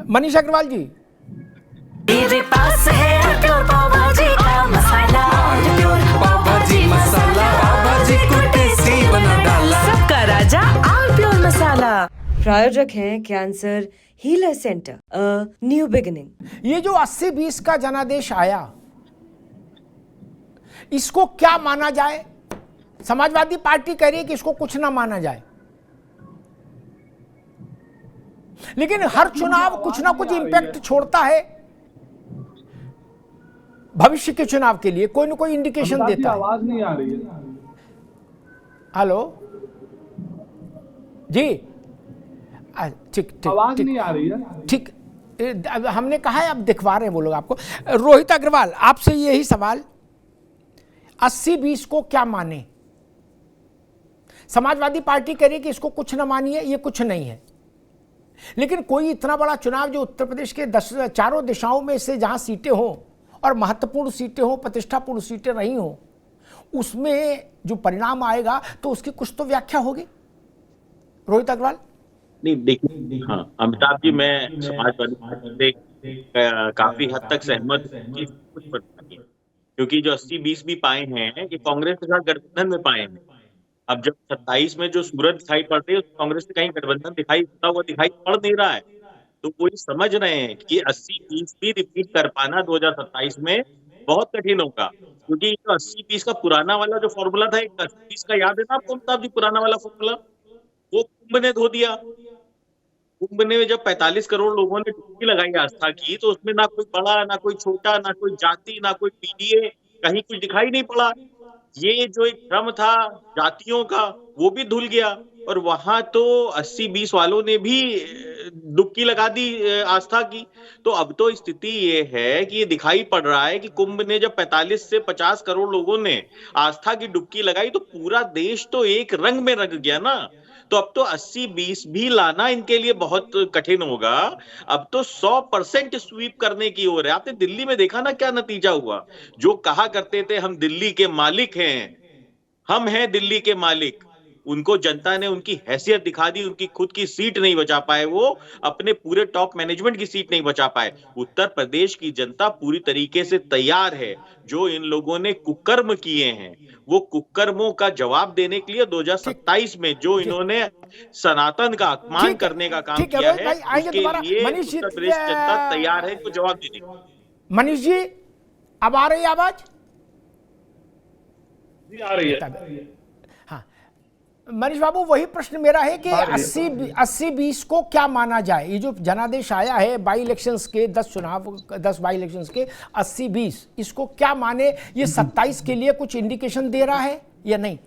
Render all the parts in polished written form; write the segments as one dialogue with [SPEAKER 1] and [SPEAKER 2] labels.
[SPEAKER 1] मनीष अग्रवाल जी,
[SPEAKER 2] मेरे पास है प्योर पाव भाजी का मसाला, प्योर पाव भाजी मसाला, पाव भाजी को टेस्टी बना डाला, सबका राजा ऑल प्योर मसाला।
[SPEAKER 3] प्रायोजक हैं cancer healer centre, a new beginning.
[SPEAKER 1] ये जो 80-20 का जनादेश आया, इसको क्या माना जाए? समाजवादी पार्टी कह रही है कि इसको कुछ ना माना जाए, लेकिन हर चुनाव कुछ ना कुछ इंपैक्ट छोड़ता है। भविष्य के चुनाव के लिए कोई ना कोई इंडिकेशन देता है।
[SPEAKER 4] आवाज नहीं आ रही है।
[SPEAKER 1] हेलो जी, ठीक
[SPEAKER 4] आवाज नहीं आ रही है।
[SPEAKER 1] ठीक, हमने कहा है, अब दिखवा रहे हैं वो लोग आपको। रोहित अग्रवाल, आपसे यही सवाल, 80-20 को क्या माने? समाजवादी पार्टी कह रही है कि इसको कुछ ना मानिए, ये कुछ नहीं है, लेकिन कोई इतना बड़ा चुनाव जो उत्तर प्रदेश के चारों दिशाओं में से जहां सीटें हों और महत्वपूर्ण सीटें हों, प्रतिष्ठापूर्ण सीटें रही हों, उसमें जो परिणाम आएगा तो उसकी कुछ तो व्याख्या होगी। रोहित अग्रवाल।
[SPEAKER 5] नहीं देखिए, हाँ अमिताभ जी, मैं समाजवादी पार्टी से काफी हद तक सहमत हूँ, कुछ पता नहीं, क्योंकि जो 80-20 भी पाए हैं ये कांग्रेस के साथ गठबंधन में पाए हैं। अब जब 27 में जो सूरत दिखाई पड़ती है, तो कांग्रेस से कहीं गठबंधन दिखाई पड़ नहीं रहा है, तो वो ये समझ रहे हैं कि 80-20 भी रिपीट कर पाना 2027 में बहुत कठिन होगा, क्योंकि 80-20 का पुराना वाला जो फॉर्मूला था, 80-20 का याद है ना आपको अमिताभ जी? पुराना वाला फॉर्मूला वो कुंभ ने धो दिया। कुंभ ने जब 45 करोड़ लोगों ने डुबकी लगाई आस्था की, तो उसमें ना कोई बड़ा, ना कोई छोटा, ना कोई जाति, ना कोई पीडीए, कहीं कुछ दिखाई नहीं पड़ा। ये जो एक भ्रम था जातियों का, वो भी धुल गया, और वहां तो 80-20 वालों ने भी डुबकी लगा दी आस्था की। तो अब तो स्थिति ये है कि ये दिखाई पड़ रहा है कि कुंभ ने जब 45 से 50 करोड़ लोगों ने आस्था की डुबकी लगाई, तो पूरा देश तो एक रंग में रंग गया ना। तो अब तो 80-20 भी लाना इनके लिए बहुत कठिन होगा। अब तो 100% स्वीप करने की ओर है। आपने दिल्ली में देखा ना क्या नतीजा हुआ? जो कहा करते थे हम दिल्ली के मालिक हैं, हम हैं दिल्ली के मालिक, उनको जनता ने उनकी हैसियत दिखा दी। उनकी खुद की सीट नहीं बचा पाए, वो अपने पूरे टॉप मैनेजमेंट की सीट नहीं बचा पाए। उत्तर प्रदेश की जनता पूरी तरीके से तैयार है। जो इन लोगों ने कुकर्म किए हैं, वो कुकर्मों का जवाब देने के लिए 2027 में जो इन्होंने सनातन का अपमान करने का काम किया है, उसके लिए उत्तर प्रदेश जनता तैयार है इनको जवाब देने का।
[SPEAKER 1] मनीष जी, अब आ रही आवाज?
[SPEAKER 4] आ रही है।
[SPEAKER 1] हाँ मनीष बाबू, वही प्रश्न मेरा है कि 80-20 को क्या माना जाए? ये जो जनादेश आया है बाई इलेक्शंस के, 10 बाई इलेक्शंस के 80-20, इसको क्या माने? ये 27 के लिए कुछ इंडिकेशन दे रहा है या नहीं?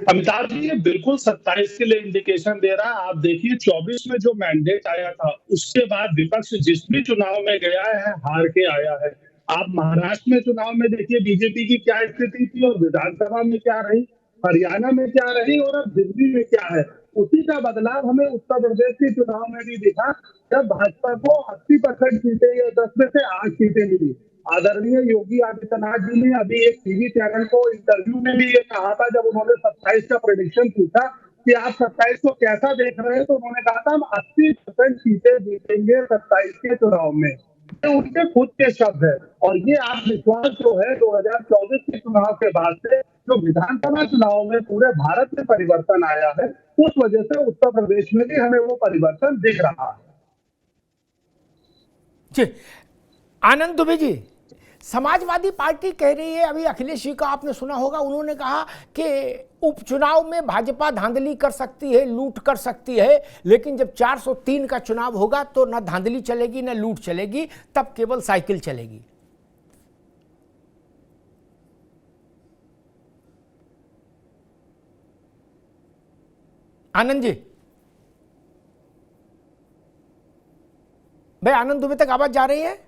[SPEAKER 4] अमिताभ जी, ये बिल्कुल 27 के लिए इंडिकेशन दे रहा है। आप देखिए 24 में जो मैंडेट आया था, उसके बाद विपक्ष जिस भी चुनाव में गया है हार के आया है। आप महाराष्ट्र में चुनाव में देखिए बीजेपी की क्या स्थिति थी, और विधानसभा में क्या रही, हरियाणा में क्या रही, और अब दिल्ली में क्या है। उसी का बदलाव हमें उत्तर प्रदेश के चुनाव में भी दिखा, जब भाजपा को 80% सीटें या 10 में से 8 सीटें मिली। आदरणीय योगी आदित्यनाथ जी ने अभी एक टीवी चैनल को इंटरव्यू में भी ये कहा था, जब उन्होंने 27 का प्रेडिक्शन पूछा कि आप 27 को कैसा देख रहे हैं, तो उन्होंने कहा था हम 80% सीटें जीतेंगे 27 के चुनाव में। ये उनके खुद के शब्द है, और ये आत्मविश्वास जो है 2024 के चुनाव के बाद से जो विधानसभा चुनाव में पूरे भारत में परिवर्तन आया है, उस वजह से उत्तर प्रदेश में भी हमें वो परिवर्तन दिख रहा है।
[SPEAKER 1] जी, आनंद दुबे जी, समाजवादी पार्टी कह रही है, अभी अखिलेश जी का आपने सुना होगा, उन्होंने कहा कि उपचुनाव में भाजपा धांधली कर सकती है, लूट कर सकती है, लेकिन जब 403 का चुनाव होगा तो ना धांधली चलेगी ना लूट चलेगी, तब केवल साइकिल चलेगी। आनंद जी, भाई आनंद दुबे तक आवाज जा रही है?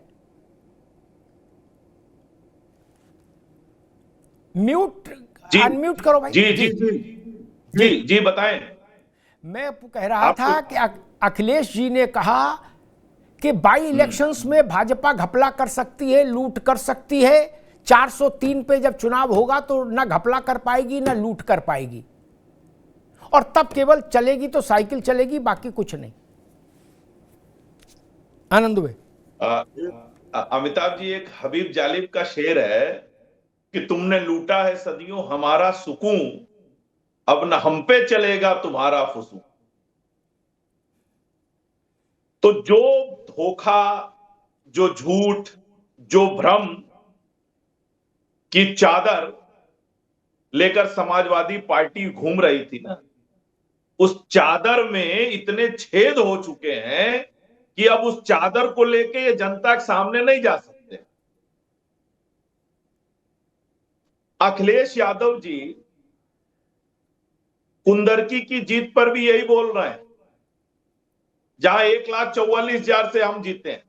[SPEAKER 1] म्यूट, अनम्यूट करो भाई।
[SPEAKER 6] जी जी जी जी जी बताएं।
[SPEAKER 1] मैं कह रहा था कि अखिलेश जी ने कहा कि बाई इलेक्शंस में भाजपा घपला कर सकती है, लूट कर सकती है। 403 पे जब चुनाव होगा तो ना घपला कर पाएगी ना लूट कर पाएगी, और तब केवल चलेगी तो साइकिल चलेगी, बाकी कुछ नहीं। आनंद हुए।
[SPEAKER 6] अमिताभ जी, एक हबीब जालिब का शेर है कि तुमने लूटा है सदियों हमारा सुकून, अब न हम पे चलेगा तुम्हारा फुसून। तो जो धोखा, जो झूठ, जो भ्रम की चादर लेकर समाजवादी पार्टी घूम रही थी ना, उस चादर में इतने छेद हो चुके हैं कि अब उस चादर को लेके ये जनता के सामने नहीं जा सकते। अखिलेश यादव जी कुंदरकी की जीत पर भी यही बोल रहे हैं, जहां 1,44,000 से हम जीते हैं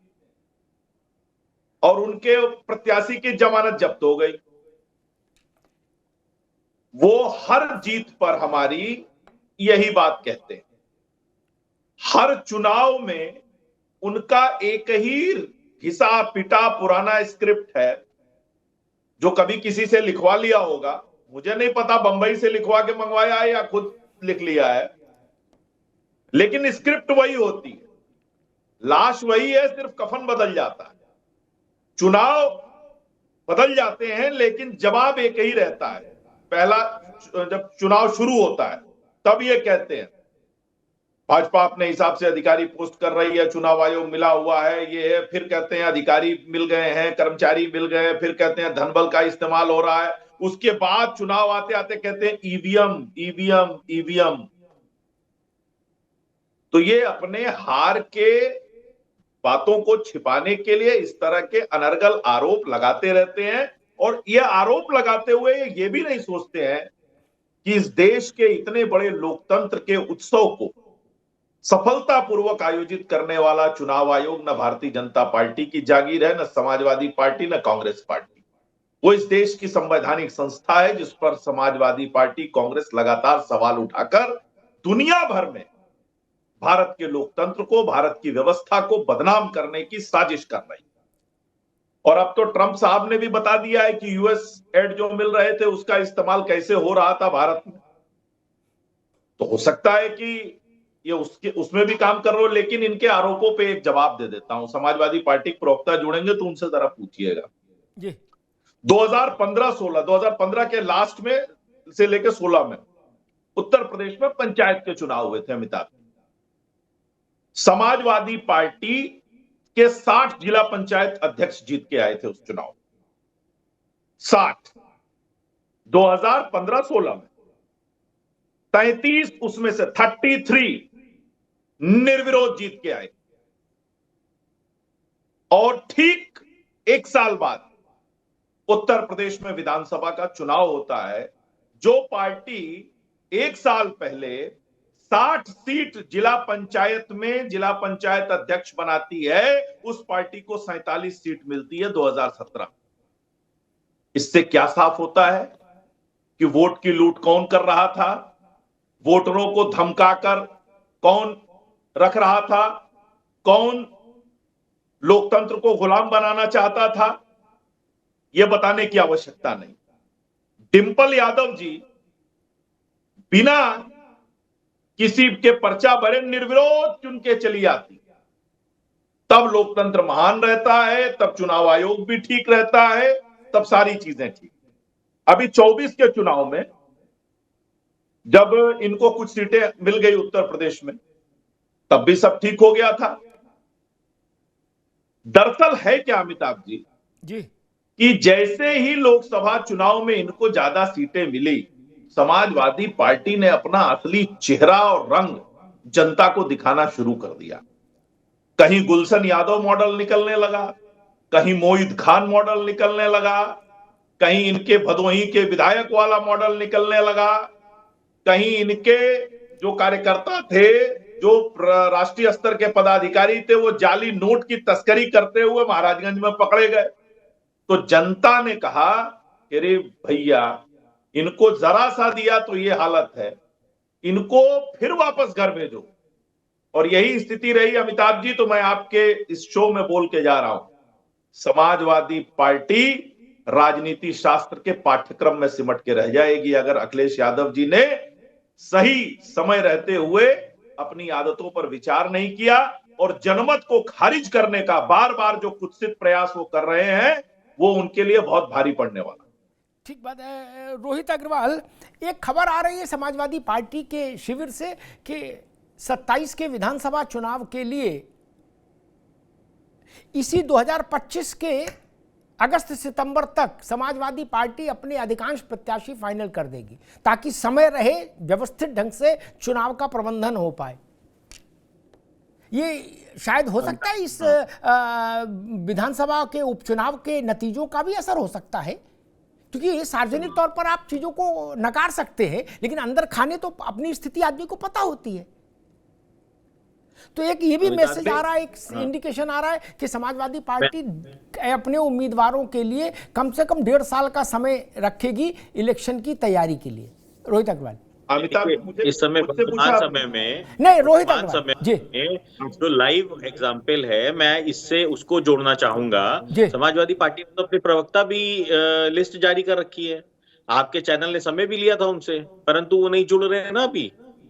[SPEAKER 6] और उनके प्रत्याशी की जमानत जब्त हो गई। वो हर जीत पर हमारी यही बात कहते हैं। हर चुनाव में उनका एक ही घिसा पिटा पुराना स्क्रिप्ट है, जो कभी किसी से लिखवा लिया होगा, मुझे नहीं पता बंबई से लिखवा के मंगवाया है या खुद लिख लिया है, लेकिन स्क्रिप्ट वही होती है, लाश वही है, सिर्फ कफन बदल जाता है। चुनाव बदल जाते हैं लेकिन जवाब एक ही रहता है। पहला जब चुनाव शुरू होता है तब ये कहते हैं भाजपा अपने हिसाब से अधिकारी पोस्ट कर रही है, चुनाव आयोग मिला हुआ है, ये है, फिर कहते हैं अधिकारी मिल गए हैं, कर्मचारी मिल गए हैं, फिर कहते हैं धनबल का इस्तेमाल हो रहा है। उसके बाद चुनाव आते आते कहते हैं ईवीएम ईवीएम ईवीएम। तो ये अपने हार के बातों को छिपाने के लिए इस तरह के अनर्गल आरोप लगाते रहते हैं, और ये आरोप लगाते हुए ये भी नहीं सोचते हैं कि इस देश के इतने बड़े लोकतंत्र के उत्सव को सफलतापूर्वक आयोजित करने वाला चुनाव आयोग न भारतीय जनता पार्टी की जागीर है, न समाजवादी पार्टी, न कांग्रेस पार्टी। वो इस देश की संवैधानिक संस्था है जिस पर समाजवादी पार्टी, कांग्रेस लगातार सवाल उठाकर दुनिया भर में भारत के लोकतंत्र को, भारत की व्यवस्था को बदनाम करने की साजिश कर रही। और अब तो ट्रंप साहब ने भी बता दिया है कि यूएस एड जो मिल रहे थे उसका इस्तेमाल कैसे हो रहा था भारत में। तो हो सकता है कि ये उसमें भी काम कर रहे हो, लेकिन इनके आरोपों पे एक जवाब दे देता हूं। समाजवादी पार्टी के प्रवक्ता जुड़ेंगे तो उनसे जरा पूछिएगा
[SPEAKER 1] जी।
[SPEAKER 6] 2015 के लास्ट में से लेकर 16 में उत्तर प्रदेश में पंचायत के चुनाव हुए थे अमिताभ। समाजवादी पार्टी के 60 जिला पंचायत अध्यक्ष जीत के आए थे उस चुनाव। 60 2015-16 में 33 उसमें से 33 निर्विरोध जीत के आए। और ठीक एक साल बाद उत्तर प्रदेश में विधानसभा का चुनाव होता है। जो पार्टी एक साल पहले 60 सीट जिला पंचायत में जिला पंचायत अध्यक्ष बनाती है, उस पार्टी को 47 सीट मिलती है 2017। इससे क्या साफ होता है कि वोट की लूट कौन कर रहा था, वोटरों को धमकाकर कौन रख रहा था, कौन लोकतंत्र को गुलाम बनाना चाहता था, यह बताने की आवश्यकता नहीं। डिंपल यादव जी बिना किसी के पर्चा भरे निर्विरोध चुन के चली आती, तब लोकतंत्र महान रहता है, तब चुनाव आयोग भी ठीक रहता है, तब सारी चीजें ठीक। अभी 24 के चुनाव में जब इनको कुछ सीटें मिल गई उत्तर प्रदेश में, तब भी सब ठीक हो गया था। दरअसल है क्या अमिताभ जी
[SPEAKER 1] जी
[SPEAKER 6] कि जैसे ही लोकसभा चुनाव में इनको ज्यादा सीटें मिली, समाजवादी पार्टी ने अपना असली चेहरा और रंग जनता को दिखाना शुरू कर दिया। कहीं गुलशन यादव मॉडल निकलने लगा, कहीं मोहित खान मॉडल निकलने लगा, कहीं इनके भदोही के विधायक वाला मॉडल निकलने लगा, कहीं इनके जो कार्यकर्ता थे, जो राष्ट्रीय स्तर के पदाधिकारी थे, वो जाली नोट की तस्करी करते हुए महाराजगंज में पकड़े गए। तो जनता ने कहा कि अरे भैया, इनको जरा सा दिया तो ये हालत है, इनको फिर वापस घर भेजो। और यही स्थिति रही अमिताभ जी। तो मैं आपके इस शो में बोल के जा रहा हूं, समाजवादी पार्टी राजनीति शास्त्र के पाठ्यक्रम में सिमट के रह जाएगी अगर अखिलेश यादव जी ने सही समय रहते हुए अपनी आदतों पर विचार नहीं किया और जनमत को खारिज करने का बार बार जो कुत्सित प्रयास वो कर रहे हैं, वो उनके लिए बहुत भारी पड़ने वाला।
[SPEAKER 1] ठीक बात है। रोहित अग्रवाल, एक खबर आ रही है समाजवादी पार्टी के शिविर से कि 27 के विधानसभा चुनाव के लिए इसी 2025 के अगस्त सितंबर तक समाजवादी पार्टी अपने अधिकांश प्रत्याशी फाइनल कर देगी, ताकि समय रहे व्यवस्थित ढंग से चुनाव का प्रबंधन हो पाए। ये शायद हो सकता है इस विधानसभा के उपचुनाव के नतीजों का भी असर हो सकता है, क्योंकि सार्वजनिक तौर पर आप चीजों को नकार सकते हैं, लेकिन अंदर खाने तो अपनी स्थिति आदमी को पता होती है। तो एक ये भी मैसेज आ रहा है, एक इंडिकेशन आ रहा है कि समाजवादी पार्टी अपने उम्मीदवारों के लिए कम से कम 1.5 साल का समय रखेगी इलेक्शन की तैयारी के लिए। रोहित अग्रवाल,
[SPEAKER 6] अमिताभ,
[SPEAKER 5] इस समय वर्तमान समय में
[SPEAKER 1] नहीं रोहित
[SPEAKER 5] वर्तमान
[SPEAKER 1] अग्रवाल
[SPEAKER 5] समय
[SPEAKER 1] जी,
[SPEAKER 5] में जो लाइव एग्जाम्पल है, मैं इससे उसको जोड़ना चाहूंगा।
[SPEAKER 1] जी।
[SPEAKER 5] समाजवादी पार्टी ने तो अपनी प्रवक्ता भी लिस्ट जारी कर रखी है। आपके चैनल ने समय भी लिया था उनसे, परंतु वो नहीं जुड़ रहे हैं ना।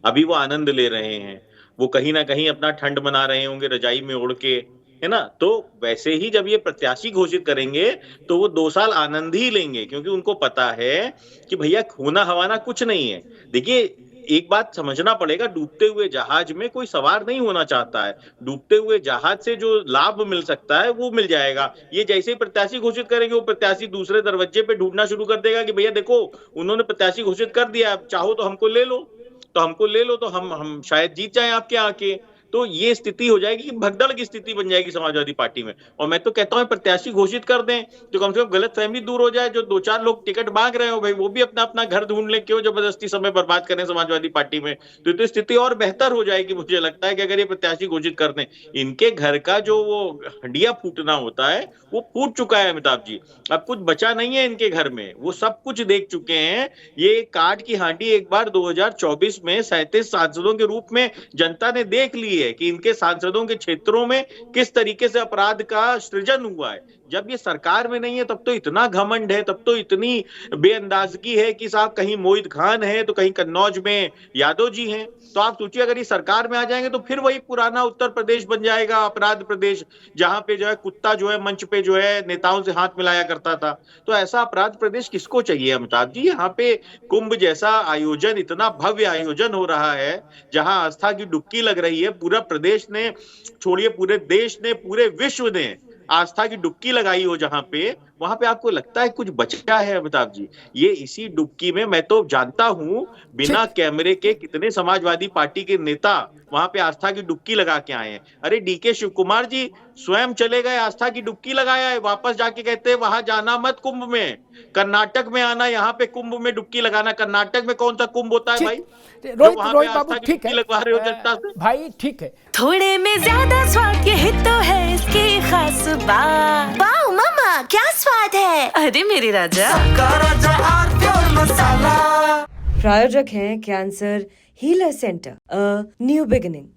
[SPEAKER 5] अभी वो आनंद ले रहे हैं, वो कहीं ना कहीं अपना ठंड मना रहे होंगे रजाई में ओढ़ के, है ना। तो वैसे ही जब ये प्रत्याशी घोषित करेंगे तो वो 2 साल आनंद ही लेंगे, क्योंकि उनको पता है कि भैया खोना हवाना कुछ नहीं है। देखिए, एक बात समझना पड़ेगा, डूबते हुए जहाज में कोई सवार नहीं होना चाहता है। डूबते हुए जहाज से जो लाभ मिल सकता है वो मिल जाएगा। ये जैसे ही प्रत्याशी घोषित करेंगे, वो प्रत्याशी दूसरे दरवाजे पे ढूंढना शुरू कर देगा कि भैया देखो, उन्होंने प्रत्याशी घोषित कर दिया, चाहो तो हमको ले लो, तो हम शायद जीत जाएं आपके आके। तो ये स्थिति हो जाएगी, भगदड़ की स्थिति बन जाएगी समाजवादी पार्टी में। और मैं तो कहता हूं प्रत्याशी घोषित कर दें तो कम से कम गलतफहमी दूर हो जाए। जो 2-4 लोग टिकट मांग रहे हो भाई, वो भी अपना अपना घर ढूंढ ले, क्यों जबरदस्ती समय बर्बाद करें समाजवादी पार्टी में। तो स्थिति और बेहतर हो जाएगी। मुझे लगता है कि अगर ये प्रत्याशी घोषित कर दें, इनके घर का जो वो हंडिया फूटना होता है वो फूट चुका है अमिताभ जी। अब कुछ बचा नहीं है इनके घर में, वो सब कुछ देख चुके हैं। ये काट की हांडी एक बार 2024 में 37 सांसदों के रूप में जनता ने देख ली है कि इनके सांसदों के क्षेत्रों में किस तरीके से अपराध का सृजन हुआ है। जब ये सरकार में नहीं है तब तो इतना घमंड है, तब तो इतनी बेअंदाजगी है कि साहब कहीं मोहित खान है तो कहीं कन्नौज में यादव जी हैं। तो आप सोचिए, अगर ये सरकार में आ जाएंगे तो फिर वही पुराना उत्तर प्रदेश बन जाएगा, अपराध प्रदेश, जहां पे जो है कुत्ता जो है मंच पे जो है नेताओं से हाथ मिलाया करता था। तो ऐसा अपराध प्रदेश किसको चाहिए अमिताभ जी। यहाँ पे कुंभ जैसा आयोजन, इतना भव्य आयोजन हो रहा है, जहां आस्था की डुबकी लग रही है। पूरा प्रदेश ने छोड़िए, पूरे देश ने, पूरे विश्व ने आस्था की डुबकी लगाई हो जहां पे, वहां पे आपको लगता है कुछ बचा है अमिताभ जी। ये इसी डुबकी में, मैं तो जानता हूं बिना कैमरे के कितने समाजवादी पार्टी के नेता वहां पे आस्था की डुबकी लगा के आए हैं। अरे डीके शिव कुमार जी स्वयं चले गए, आस्था की डुबकी लगाया है, वापस जाके कहते हैं वहां जाना मत कुंभ में, कर्नाटक में आना, यहाँ पे कुंभ में डुबकी लगाना। कर्नाटक में कौन सा कुंभ होता है भाई?
[SPEAKER 1] रोहित बाबू, ठीक है,
[SPEAKER 5] लगवा रहे हो जनता से
[SPEAKER 1] भाई ठीक है।
[SPEAKER 2] थोड़े में ज्यादा स्वाद, यही तो है इसकी खास बात। वाओ मामा, क्या स्वाद है। अरे मेरे राजा,
[SPEAKER 3] प्रायोजक हैं cancer healer centre, a new beginning.